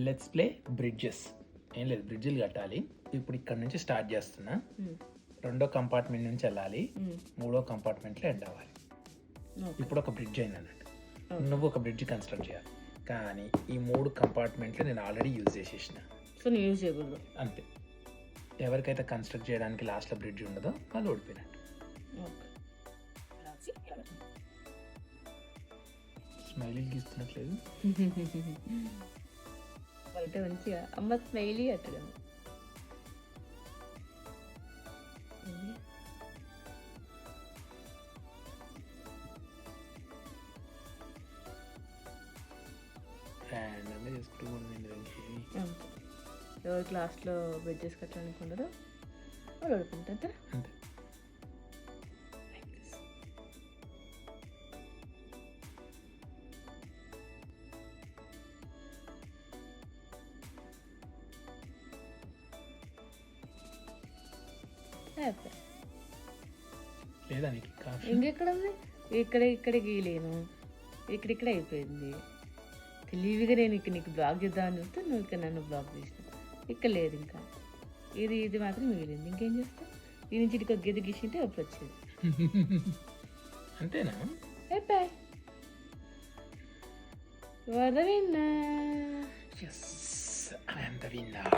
Let's play bridges. ఏం లేదు, బ్రిడ్జిలు కట్టాలి. ఇప్పుడు ఇక్కడ నుంచి స్టార్ట్ చేస్తున్నా. రెండో కంపార్ట్మెంట్ నుంచి వెళ్ళాలి, మూడో కంపార్ట్మెంట్లో ఎండ్ అవ్వాలి. ఇప్పుడు ఒక బ్రిడ్జ్ అయింది అన్నట్టు. నువ్వు ఒక బ్రిడ్జ్ కన్స్ట్రక్ట్ చేయాలి, కానీ ఈ 3 కంపార్ట్మెంట్లు నేను ఆల్రెడీ యూజ్ చేసేసిన. సో నేను యూజ్ చేయకూడదు అంతే. ఎవరికైతే కన్స్ట్రక్ట్ చేయడానికి లాస్ట్లో బ్రిడ్జ్ ఉండదో వాళ్ళు ఓడిపోయినట్టు. స్మైలీ గీస్తున్నట్లేదు. బయట మంచిగా అమ్మ స్మైలీ అట్టడం. హ్యాండ్ చేసుకుంటూ ఎవరు క్లాస్లో బెడ్జెస్ కట్టడానికి ఉండదు వాళ్ళు ఓడిపోతారు. అంతే. లేదా నీకు కాఫీ ఇంకెక్కడ ఉంది? ఇక్కడ గీయలేను, ఇక్కడిక్కడ అయిపోయింది. తెలివిగా నేను ఇక్కడ నీకు బ్లాక్ చేద్దామని చూస్తే నువ్వు ఇక్కడ నన్ను బ్లాక్ చేసినావు. ఇక్కడ లేదు, ఇంకా ఇది మాత్రం మిగిలింది. ఇంకేం చేస్తా? ఈ నుంచి ఇటుక గెది గీసింటే అప్పుడు వచ్చేది. అంతేనా? అయిపోయి వదవిన్నా. Yes, I am the winner.